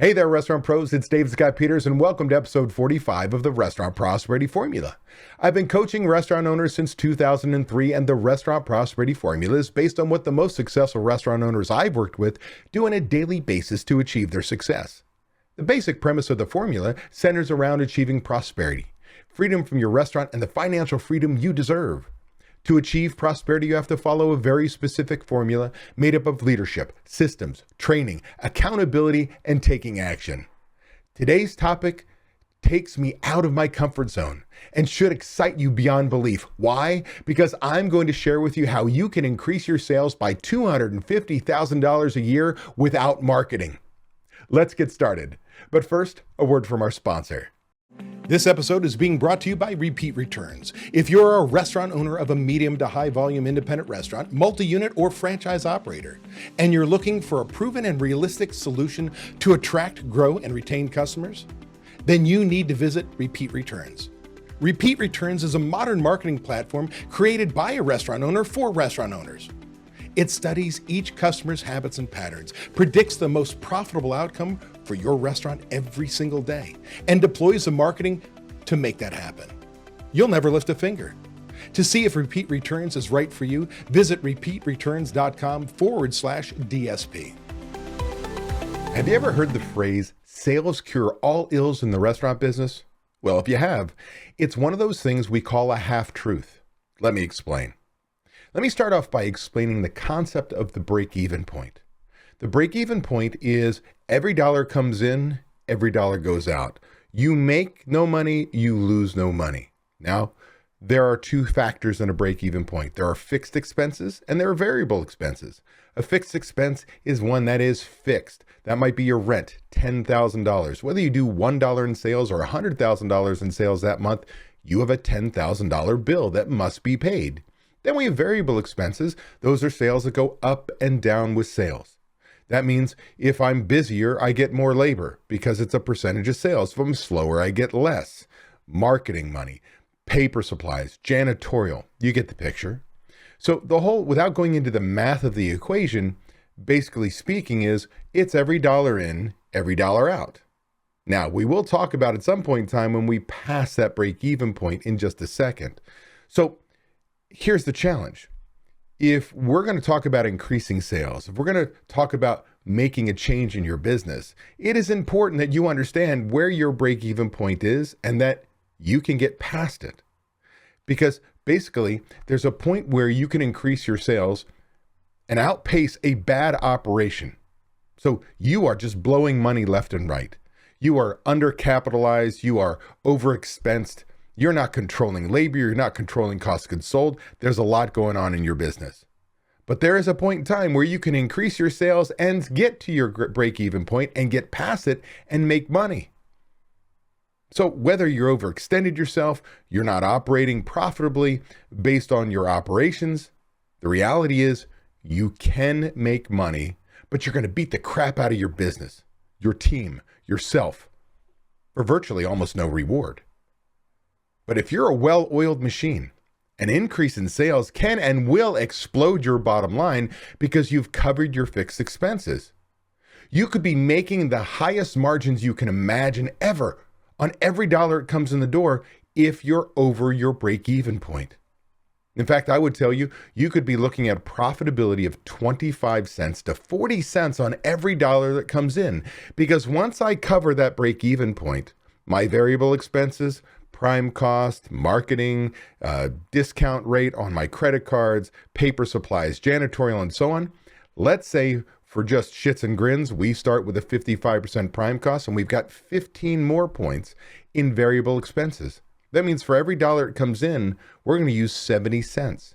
Hey there, restaurant pros. It's Dave Scott Peters, and welcome to episode 45 of the Restaurant Prosperity Formula. I've been coaching restaurant owners since 2003, and the Restaurant Prosperity Formula is based on what the most successful restaurant owners I've worked with do on a daily basis to achieve their success. The basic premise of the formula centers around achieving prosperity, freedom from your restaurant, and the financial freedom you deserve. To achieve prosperity, you have to follow a very specific formula made up of leadership, systems, training, accountability, and taking action. Today's topic takes me out of my comfort zone and should excite you beyond belief. Why? Because I'm going to share with you how you can increase your sales by $250,000 a year without marketing. Let's get started. But first, a word from our sponsor. This episode is being brought to you by Repeat Returns. If you're a restaurant owner of a medium to high volume independent restaurant, multi-unit or franchise operator, and you're looking for a proven and realistic solution to attract, grow, and retain customers, then you need to visit Repeat Returns. Repeat Returns is a modern marketing platform created by a restaurant owner for restaurant owners. It studies each customer's habits and patterns, predicts the most profitable outcome for your restaurant every single day, and deploys the marketing to make that happen. You'll never lift a finger. To see if Repeat Returns is right for you, visit repeatreturns.com/DSP. Have you ever heard the phrase, sales cure all ills in the restaurant business? Well, if you have, it's one of those things we call a half-truth. Let me explain. Let me start off by explaining the concept of the break-even point. The break-even point is every dollar comes in, every dollar goes out. You make no money, you lose no money. Now, there are two factors in a break-even point. There are fixed expenses and there are variable expenses. A fixed expense is one that is fixed. That might be your rent, $10,000. Whether you do $1 in sales or $100,000 in sales that month, you have a $10,000 bill that must be paid. Then we have variable expenses. Those are sales that go up and down with sales. That means if I'm busier, I get more labor because it's a percentage of sales. If I'm slower, I get less. Marketing money, paper supplies, janitorial, you get the picture. So the whole, without going into the math of the equation, basically speaking is it's every dollar in, every dollar out. Now, we will talk about at some point in time when we pass that break-even point in just a second. So here's the challenge. If we're going to talk about increasing sales, if we're going to talk about making a change in your business, it is important that you understand where your break-even point is and that you can get past it. Because basically, there's a point where you can increase your sales and outpace a bad operation. So you are just blowing money left and right. You are undercapitalized, you are overexpensed. You're not controlling labor. You're not controlling cost of goods sold. There's a lot going on in your business. But there is a point in time where you can increase your sales and get to your break-even point and get past it and make money. So whether you're overextended yourself, you're not operating profitably based on your operations, the reality is you can make money, but you're going to beat the crap out of your business, your team, yourself, for virtually almost no reward. But if you're a well-oiled machine, an increase in sales can and will explode your bottom line because you've covered your fixed expenses. You could be making the highest margins you can imagine ever on every dollar it comes in the door if you're over your break-even point. In fact, I would tell you, you could be looking at profitability of 25 cents to 40 cents on every dollar that comes in. Because once I cover that break-even point, my variable expenses, prime cost, marketing, discount rate on my credit cards, paper supplies, janitorial, and so on. Let's say for just shits and grins, we start with a 55% prime cost and we've got 15 more points in variable expenses. That means for every dollar it comes in, we're going to use 70 cents.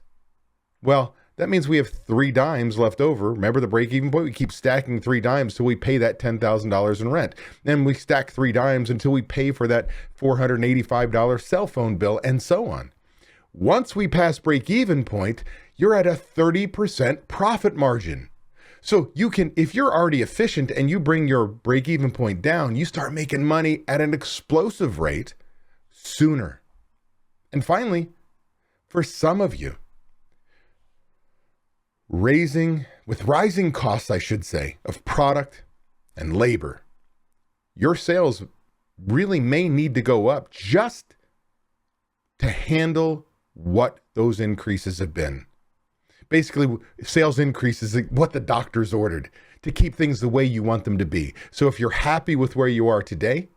Well, that means we have 3 dimes left over. Remember the break-even point? We keep stacking 3 dimes till we pay that $10,000 in rent. Then we stack 3 dimes until we pay for that $485 cell phone bill, and so on. Once we pass break-even point, you're at a 30% profit margin. So you can, if you're already efficient and you bring your break-even point down, you start making money at an explosive rate sooner. And finally, for some of you, rising costs, I should say, of product and labor, your sales really may need to go up just to handle what those increases have been. Basically, sales increases what the doctor's ordered to keep things the way you want them to be. So if you're happy with where you are today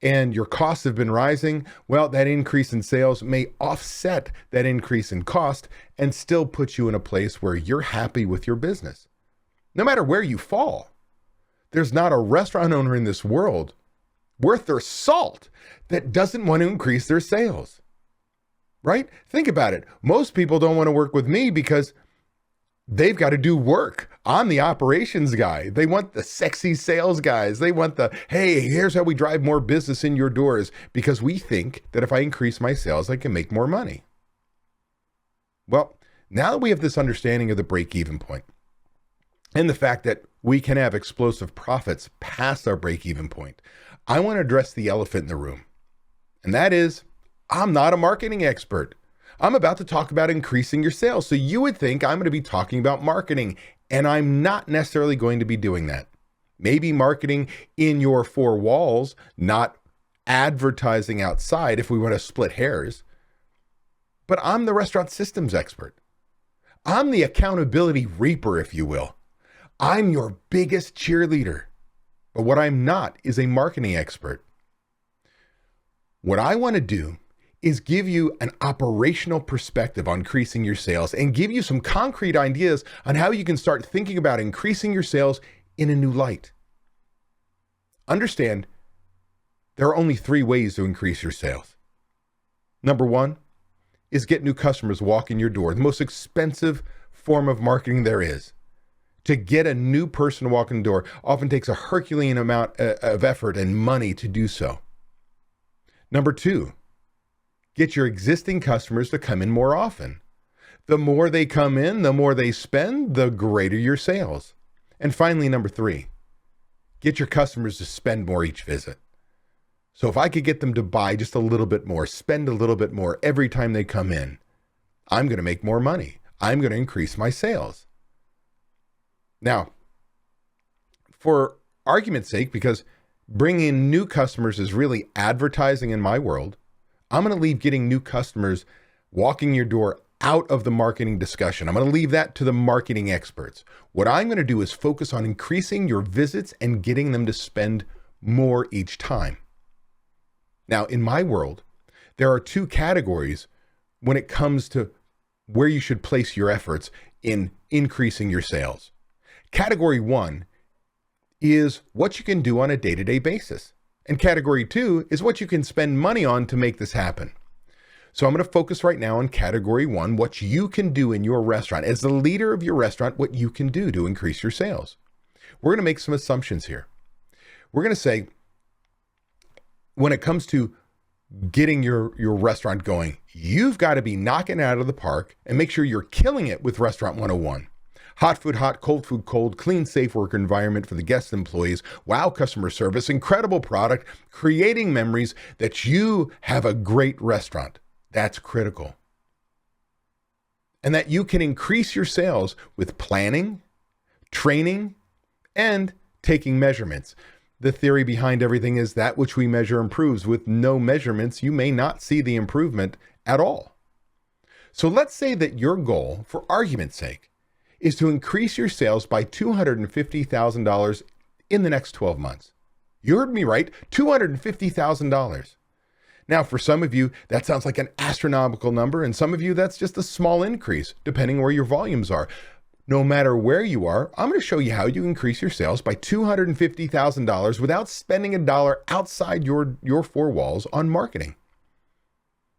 and your costs have been rising, well, that increase in sales may offset that increase in cost and still put you in a place where you're happy with your business. No matter where you fall, there's not a restaurant owner in this world worth their salt that doesn't want to increase their sales, right? Think about it. Most people don't want to work with me because they've got to do work. I'm the operations guy. They want the sexy sales guys. They want the, hey, here's how we drive more business in your doors, because we think that if I increase my sales, I can make more money. Well, now that we have this understanding of the break-even point and the fact that we can have explosive profits past our break-even point, I want to address the elephant in the room. And that is, I'm not a marketing expert. I'm about to talk about increasing your sales. So you would think I'm going to be talking about marketing, and I'm not necessarily going to be doing that. Maybe marketing in your four walls, not advertising outside if we want to split hairs. But I'm the restaurant systems expert. I'm the accountability reaper, if you will. I'm your biggest cheerleader. But what I'm not is a marketing expert. What I want to do is give you an operational perspective on increasing your sales and give you some concrete ideas on how you can start thinking about increasing your sales in a new light. Understand, there are only 3 ways to increase your sales. Number 1 is get new customers walking your door, the most expensive form of marketing there is. To get a new person to walk in the door often takes a Herculean amount of effort and money to do so. Number 2, get your existing customers to come in more often. The more they come in, the more they spend, the greater your sales. And finally, number 3, get your customers to spend more each visit. So if I could get them to buy just a little bit more, spend a little bit more every time they come in, I'm going to make more money. I'm going to increase my sales. Now, for argument's sake, because bringing in new customers is really advertising in my world, I'm going to leave getting new customers walking your door out of the marketing discussion. I'm going to leave that to the marketing experts. What I'm going to do is focus on increasing your visits and getting them to spend more each time. Now, in my world, there are 2 categories when it comes to where you should place your efforts in increasing your sales. Category 1 is what you can do on a day-to-day basis. And category 2 is what you can spend money on to make this happen. So I'm going to focus right now on category 1, what you can do in your restaurant. As the leader of your restaurant, what you can do to increase your sales. We're going to make some assumptions here. We're going to say, when it comes to getting your restaurant going, you've got to be knocking it out of the park and make sure you're killing it with Restaurant 101. Hot food hot, cold food cold, clean, safe work environment for the guests and employees, wow customer service, incredible product, creating memories that you have a great restaurant. That's critical. And that you can increase your sales with planning, training, and taking measurements. The theory behind everything is that which we measure improves. With no measurements, you may not see the improvement at all. So let's say that your goal, for argument's sake, is to increase your sales by $250,000 in the next 12 months. You heard me right, $250,000. Now, for some of you, that sounds like an astronomical number, and some of you, that's just a small increase, depending where your volumes are. No matter where you are, I'm going to show you how you increase your sales by $250,000 without spending a dollar outside your 4 walls on marketing.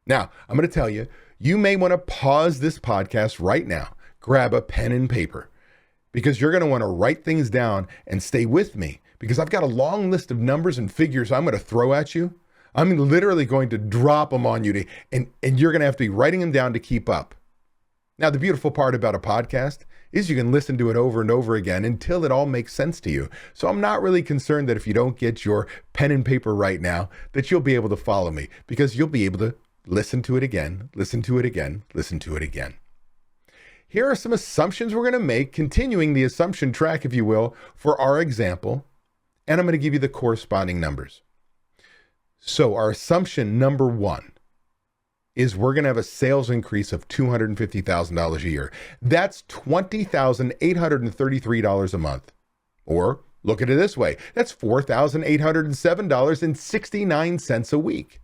Now, I'm going to tell you, you may want to pause this podcast right now. Grab a pen and paper, because you're going to want to write things down and stay with me, because I've got a long list of numbers and figures I'm going to throw at you. I'm literally going to drop them on you and you're going to have to be writing them down to keep up. Now, the beautiful part about a podcast is you can listen to it over and over again until it all makes sense to you. So I'm not really concerned that if you don't get your pen and paper right now, that you'll be able to follow me, because you'll be able to listen to it again, listen to it again, listen to it again. Here are some assumptions we're going to make, continuing the assumption track, if you will, for our example. and I'm going to give you the corresponding numbers. So our assumption number one is we're going to have a sales increase of $250,000 a year. That's $20,833 a month. Or look at it this way, that's $4,807.69 a week.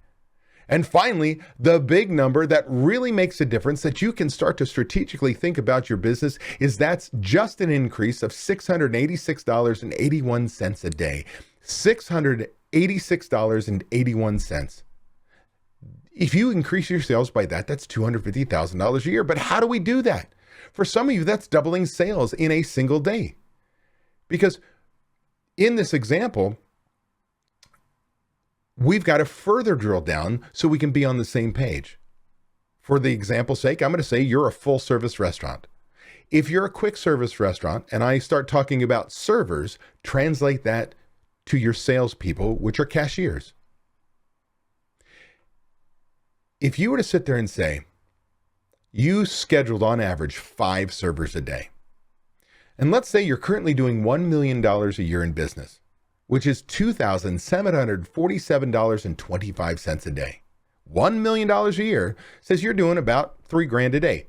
And finally, the big number that really makes a difference that you can start to strategically think about your business is that's just an increase of $686.81 a day. $686.81. If you increase your sales by that, that's $250,000 a year. But how do we do that? For some of you, that's doubling sales in a single day. Because in this example, we've got to further drill down so we can be on the same page. For the example's sake, I'm going to say you're a full service restaurant. If you're a quick service restaurant and I start talking about servers, translate that to your salespeople, which are cashiers. If you were to sit there and say, you scheduled on average 5 servers a day, and let's say you're currently doing $1 million a year in business, which is $2,747.25 a day. $1 million a year says you're doing about $3,000 a day.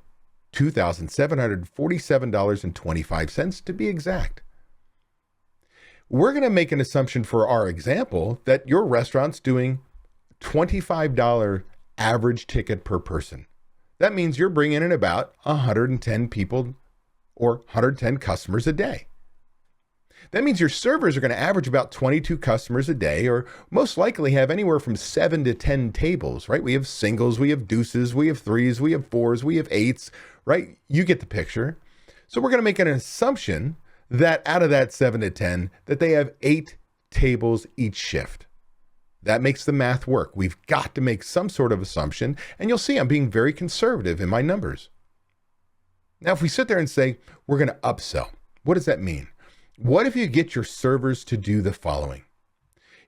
$2,747.25 to be exact. We're going to make an assumption for our example that your restaurant's doing $25 average ticket per person. That means you're bringing in about 110 people or 110 customers a day. That means your servers are going to average about 22 customers a day, or most likely have anywhere from 7 to 10 tables, right? We have singles, we have deuces, we have threes, we have fours, we have eights, right? You get the picture. So we're going to make an assumption that out of that 7 to 10, that they have 8 tables each shift. That makes the math work. We've got to make some sort of assumption, and you'll see I'm being very conservative in my numbers. Now, if we sit there and say, we're going to upsell, what does that mean? What if you get your servers to do the following?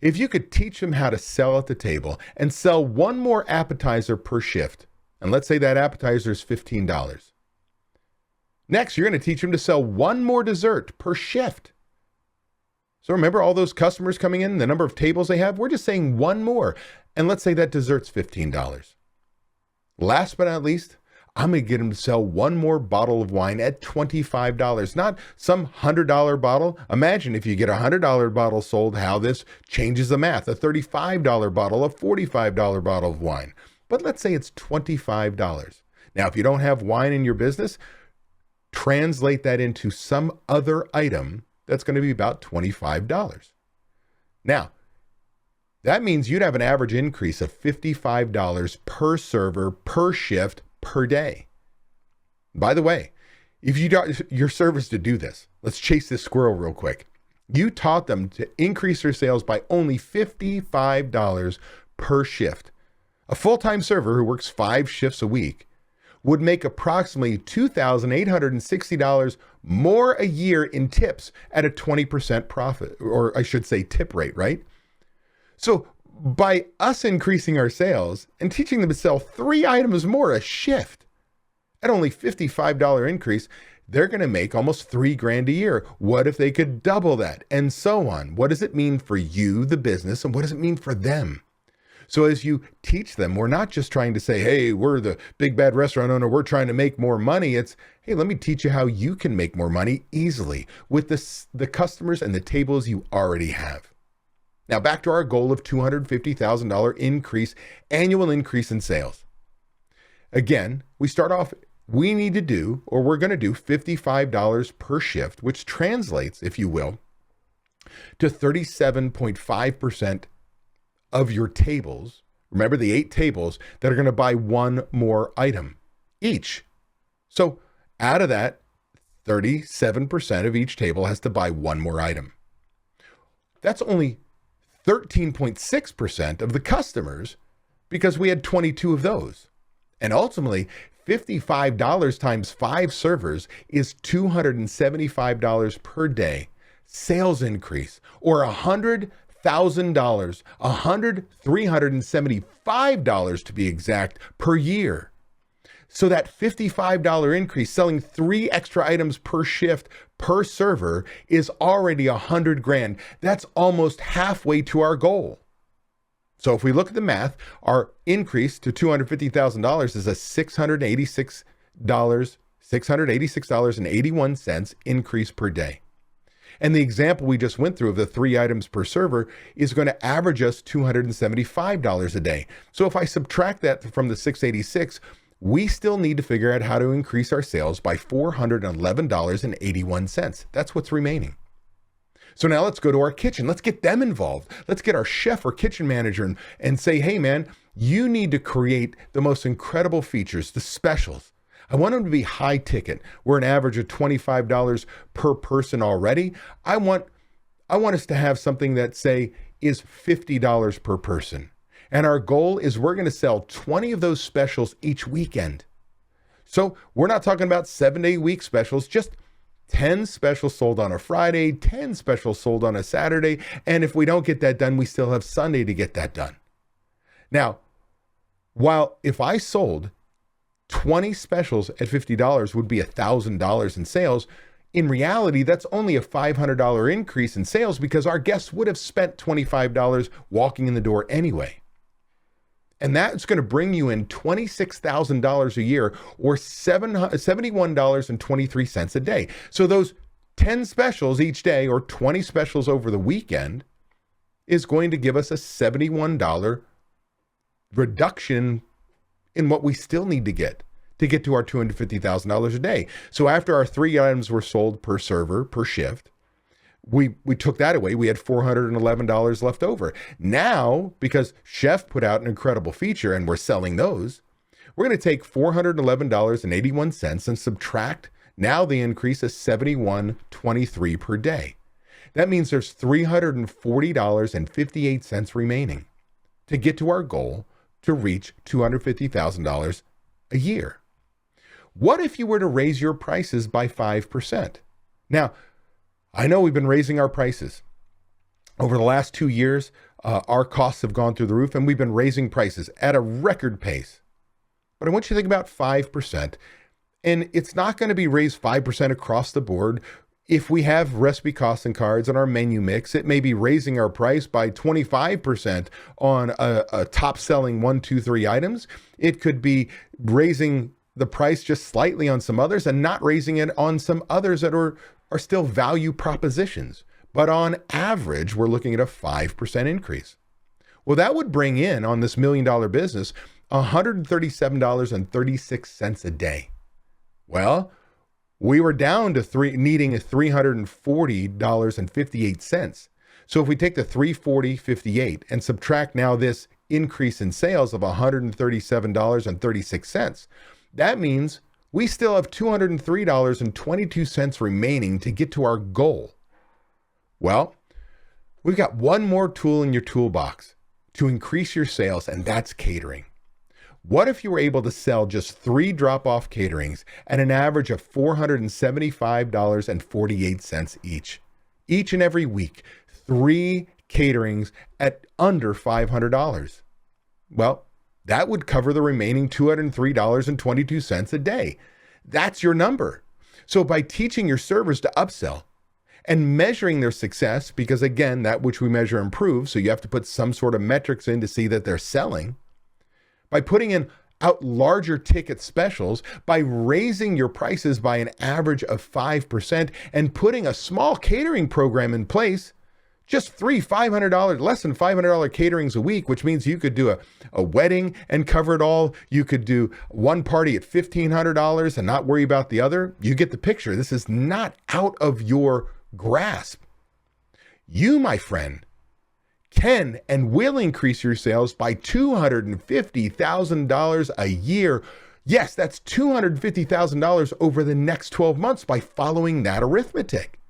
If you could teach them how to sell at the table and sell one more appetizer per shift, and let's say that appetizer is $15. Next, you're going to teach them to sell one more dessert per shift. So remember all those customers coming in, the number of tables they have? We're just saying one more. And let's say that dessert's $15. Last but not least, I'm going to get them to sell one more bottle of wine at $25, not some $100 bottle. Imagine if you get a $100 bottle sold, how this changes the math. A $35 bottle, a $45 bottle of wine. But let's say it's $25. Now, if you don't have wine in your business, translate that into some other item that's going to be about $25. Now, that means you'd have an average increase of $55 per server, per shift, per day. By the way, if you got your servers to do this, let's chase this squirrel real quick. You taught them to increase their sales by only $55 per shift. A full-time server who works 5 shifts a week would make approximately $2,860 more a year in tips at a 20% profit, or I should say tip rate, right? So by us increasing our sales and teaching them to sell 3 items more a shift at only $55 increase, they're going to make almost $3,000 a year. What if they could double that? And so on. What does it mean for you, the business, and what does it mean for them? So as you teach them, we're not just trying to say, hey, we're the big bad restaurant owner, we're trying to make more money. It's, hey, let me teach you how you can make more money easily with the customers and the tables you already have. Now back to our goal of $250,000 annual increase in sales. Again, we start off, we need to do, or we're going to do $55 per shift, which translates, if you will, to 37.5% of your tables. Remember the 8 tables that are going to buy one more item each. So out of that, 37% of each table has to buy one more item. That's only 13.6% of the customers because we had 22 of those. And ultimately, $55 times 5 servers is $275 per day sales increase, or $100,000, $375 to be exact, per year. So that $55 increase, selling 3 extra items per shift per server, is already $100,000. That's almost halfway to our goal. So if we look at the math, our increase to $250,000 is a $686.81 increase per day. And the example we just went through of the 3 items per server is going to average us $275 a day. So if I subtract that from the 686, we still need to figure out how to increase our sales by $411.81. That's what's remaining. So now let's go to our kitchen. Let's get them involved. Let's get our chef or kitchen manager and say, hey man, you need to create the most incredible features, the specials. I want them to be high ticket. We're an average of $25 per person already. I want us to have something that, say, is $50 per person. And our goal is we're going to sell 20 of those specials each weekend. So we're not talking about 7-day week specials, just 10 specials sold on a Friday, 10 specials sold on a Saturday. And if we don't get that done, we still have Sunday to get that done. Now, while if I sold 20 specials at $50 would be $1,000 in sales, in reality, that's only a $500 increase in sales because our guests would have spent $25 walking in the door anyway. And that's going to bring you in $26,000 a year or $71.23 a day. So those 10 specials each day or 20 specials over the weekend is going to give us a $71 reduction in what we still need to get to our $250,000 a day. So after our 3 items were sold per server, per shift, we took that away. We had $411 left over. Now, because Chef put out an incredible feature and we're selling those, we're going to take $411.81 and subtract. Now the increase is $71.23 per day. That means there's $340.58 remaining to get to our goal to reach $250,000 a year. What if you were to raise your prices by 5%? Now, I know we've been raising our prices. Over the last 2 years, our costs have gone through the roof and we've been raising prices at a record pace. But I want you to think about 5%. And it's not going to be raised 5% across the board. If we have recipe costs and cards on our menu mix, it may be raising our price by 25% on a top selling 1, 2, 3 items. It could be raising the price just slightly on some others and not raising it on some others that are still value propositions. But on average, we're looking at a 5% increase. Well, that would bring in on this $1 million business $137.36 a day. Well, we were down to needing $340.58. So if we take the $340.58 and subtract now this increase in sales of $137.36, that means we still have $203.22 remaining to get to our goal. Well, we've got one more tool in your toolbox to increase your sales, and that's catering. What if you were able to sell just 3 drop-off caterings at an average of $475.48 each and every week? 3 caterings at under $500. Well, that would cover the remaining $203.22 a day. That's your number. So by teaching your servers to upsell and measuring their success, because again, that which we measure improves, so you have to put some sort of metrics in to see that they're selling, by putting in out larger ticket specials, by raising your prices by an average of 5% and putting a small catering program in place, just $500, less than $500 caterings a week, which means you could do a wedding and cover it all. You could do one party at $1,500 and not worry about the other. You get the picture. This is not out of your grasp. You, my friend, can and will increase your sales by $250,000 a year. Yes, that's $250,000 over the next 12 months by following that arithmetic.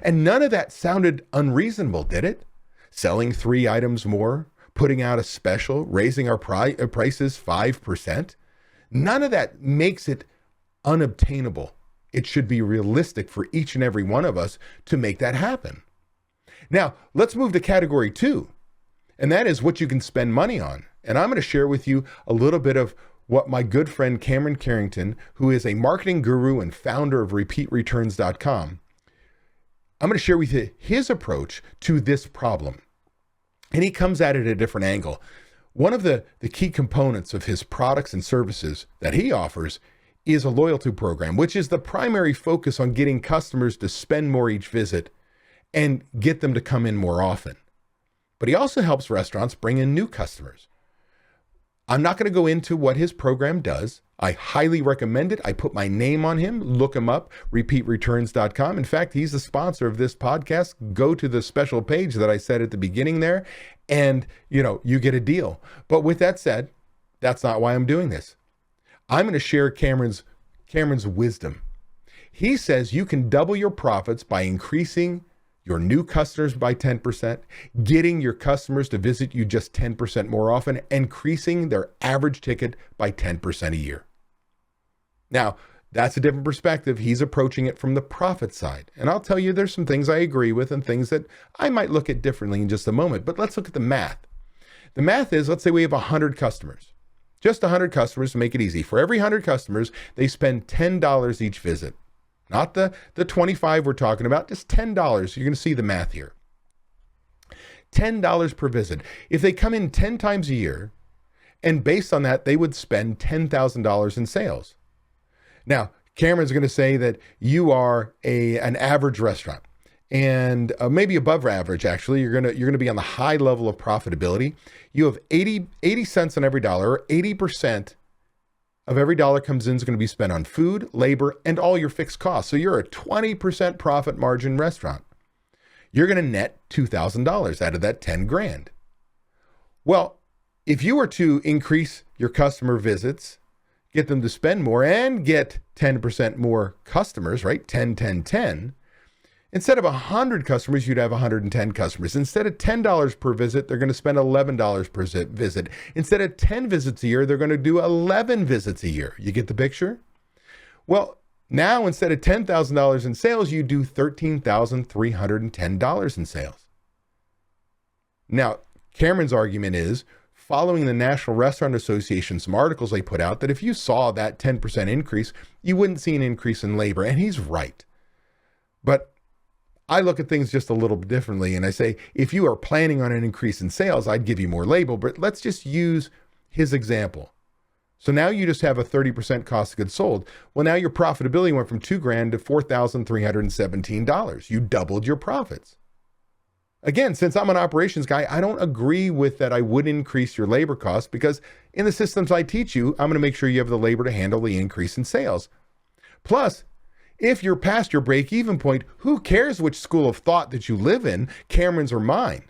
And none of that sounded unreasonable, did it? Selling 3 items more, putting out a special, raising our prices 5%. None of that makes it unobtainable. It should be realistic for each and every one of us to make that happen. Now, let's move to category 2, and that is what you can spend money on. And I'm going to share with you a little bit of what my good friend Cameron Carrington, who is a marketing guru and founder of repeatreturns.com, I'm going to share with you his approach to this problem. And he comes at it at a different angle. One of the key components of his products and services that he offers is a loyalty program, which is the primary focus on getting customers to spend more each visit and get them to come in more often. But he also helps restaurants bring in new customers. I'm not going to go into what his program does. I highly recommend it. I put my name on him. Look him up, repeatreturns.com. In fact, he's the sponsor of this podcast. Go to the special page that I said at the beginning there, and you get a deal. But with that said, that's not why I'm doing this. I'm going to share Cameron's wisdom. He says you can double your profits by increasing your new customers by 10%, getting your customers to visit you just 10% more often, increasing their average ticket by 10% a year. Now, that's a different perspective. He's approaching it from the profit side. And I'll tell you, there's some things I agree with and things that I might look at differently in just a moment. But let's look at the math. The math is, let's say we have 100 customers. Just 100 customers to make it easy. For every 100 customers, they spend $10 each visit. Not the 25 we're talking about, just $10. You're going to see the math here. $10 per visit. If they come in 10 times a year, and based on that, they would spend $10,000 in sales. Now, Cameron's going to say that you are an average restaurant, and maybe above average, actually. You're going to be on the high level of profitability. You have 80 cents on every dollar, or 80% of every dollar comes in is going to be spent on food, labor, and all your fixed costs. So you're a 20% profit margin restaurant. You're going to net $2,000 out of that 10 grand. Well, if you were to increase your customer visits, get them to spend more, and get 10% more customers, right? 10, 10, 10. Instead of 100 customers, you'd have 110 customers. Instead of $10 per visit, they're going to spend $11 per visit. Instead of 10 visits a year, they're going to do 11 visits a year. You get the picture? Well, now instead of $10,000 in sales, you do $13,310 in sales. Now, Cameron's argument is, following the National Restaurant Association, some articles they put out, that if you saw that 10% increase, you wouldn't see an increase in labor. And he's right. But I look at things just a little bit differently, and I say, if you are planning on an increase in sales, I'd give you more labor, but let's just use his example. So now you just have a 30% cost of goods sold. Well, now your profitability went from $2,000 to $4,317. You doubled your profits. Again, since I'm an operations guy, I don't agree with that I would increase your labor costs, because in the systems I teach you, I'm going to make sure you have the labor to handle the increase in sales. Plus, if you're past your break-even point, who cares which school of thought that you live in, Cameron's or mine?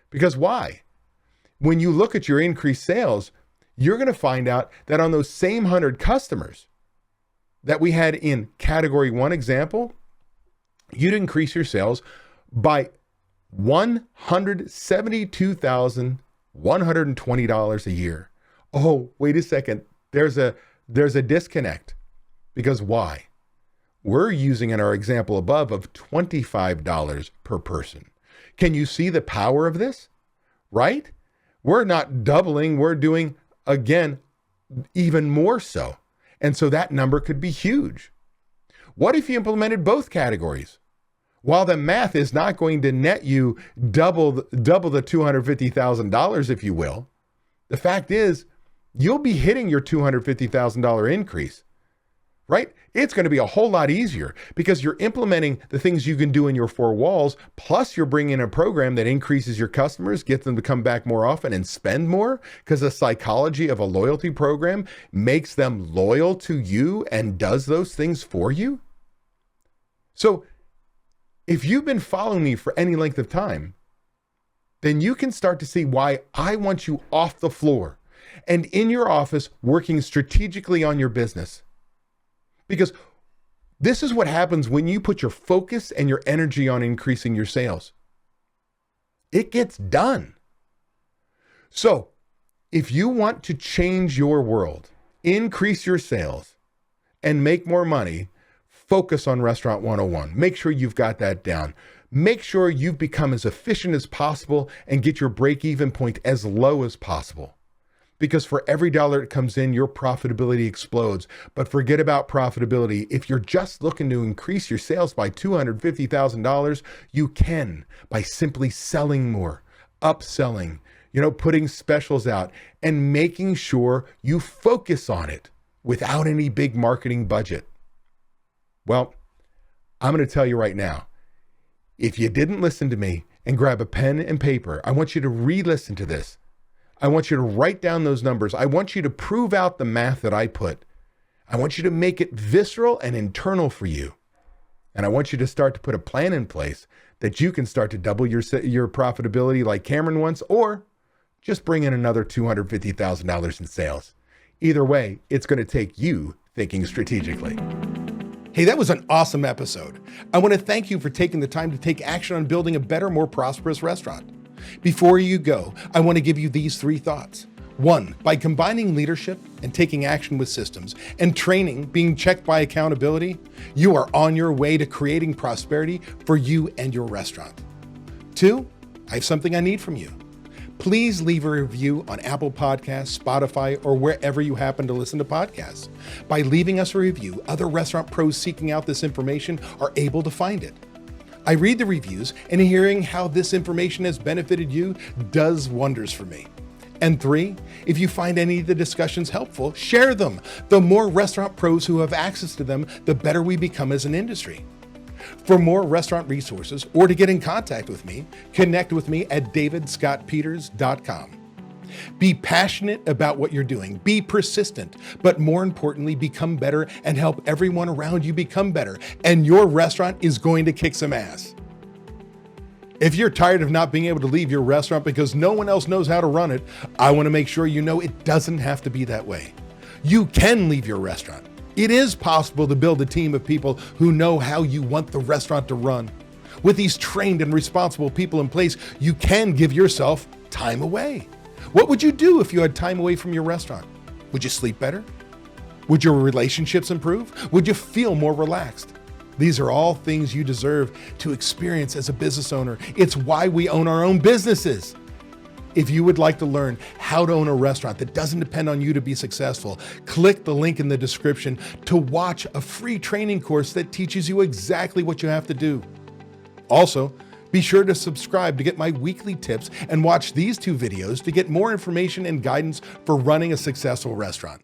Because why? When you look at your increased sales, you're going to find out that on those same 100 customers that we had in category 1 example, you'd increase your sales by $172,120 a year. Oh, wait a second. There's a disconnect. Because why? We're using in our example above of $25 per person. Can you see the power of this? Right? We're not doubling, we're doing, again, even more so. And so that number could be huge. What if you implemented both categories? While the math is not going to net you double the $250,000, if you will, the fact is you'll be hitting your $250,000 increase. Right? It's going to be a whole lot easier because you're implementing the things you can do in your 4 walls, plus you're bringing in a program that increases your customers, gets them to come back more often and spend more, because the psychology of a loyalty program makes them loyal to you and does those things for you. So if you've been following me for any length of time, then you can start to see why I want you off the floor and in your office working strategically on your business. Because this is what happens when you put your focus and your energy on increasing your sales. It gets done. So if you want to change your world, increase your sales, and make more money, focus on Restaurant 101. Make sure you've got that down. Make sure you've become as efficient as possible and get your break-even point as low as possible. Because for every dollar that comes in, your profitability explodes. But forget about profitability. If you're just looking to increase your sales by $250,000, you can by simply selling more, upselling, putting specials out and making sure you focus on it without any big marketing budget. Well, I'm going to tell you right now, if you didn't listen to me and grab a pen and paper, I want you to re-listen to this. I want you to write down those numbers. I want you to prove out the math that I put. I want you to make it visceral and internal for you. And I want you to start to put a plan in place that you can start to double your profitability like Cameron wants, or just bring in another $250,000 in sales. Either way, it's going to take you thinking strategically. Hey, that was an awesome episode. I want to thank you for taking the time to take action on building a better, more prosperous restaurant. Before you go, I want to give you these 3 thoughts. 1, by combining leadership and taking action with systems and training being checked by accountability, you are on your way to creating prosperity for you and your restaurant. 2, I have something I need from you. Please leave a review on Apple Podcasts, Spotify, or wherever you happen to listen to podcasts. By leaving us a review, other restaurant pros seeking out this information are able to find it. I read the reviews, and hearing how this information has benefited you does wonders for me. And 3, if you find any of the discussions helpful, share them. The more restaurant pros who have access to them, the better we become as an industry. For more restaurant resources or to get in contact with me, connect with me at davidscottpeters.com. Be passionate about what you're doing, be persistent, but more importantly, become better and help everyone around you become better, and your restaurant is going to kick some ass. If you're tired of not being able to leave your restaurant because no one else knows how to run it, I want to make sure you know it doesn't have to be that way. You can leave your restaurant. It is possible to build a team of people who know how you want the restaurant to run. With these trained and responsible people in place, you can give yourself time away. What would you do if you had time away from your restaurant? Would you sleep better? Would your relationships improve? Would you feel more relaxed? These are all things you deserve to experience as a business owner. It's why we own our own businesses. If you would like to learn how to own a restaurant that doesn't depend on you to be successful, click the link in the description to watch a free training course that teaches you exactly what you have to do. Also, be sure to subscribe to get my weekly tips and watch these 2 videos to get more information and guidance for running a successful restaurant.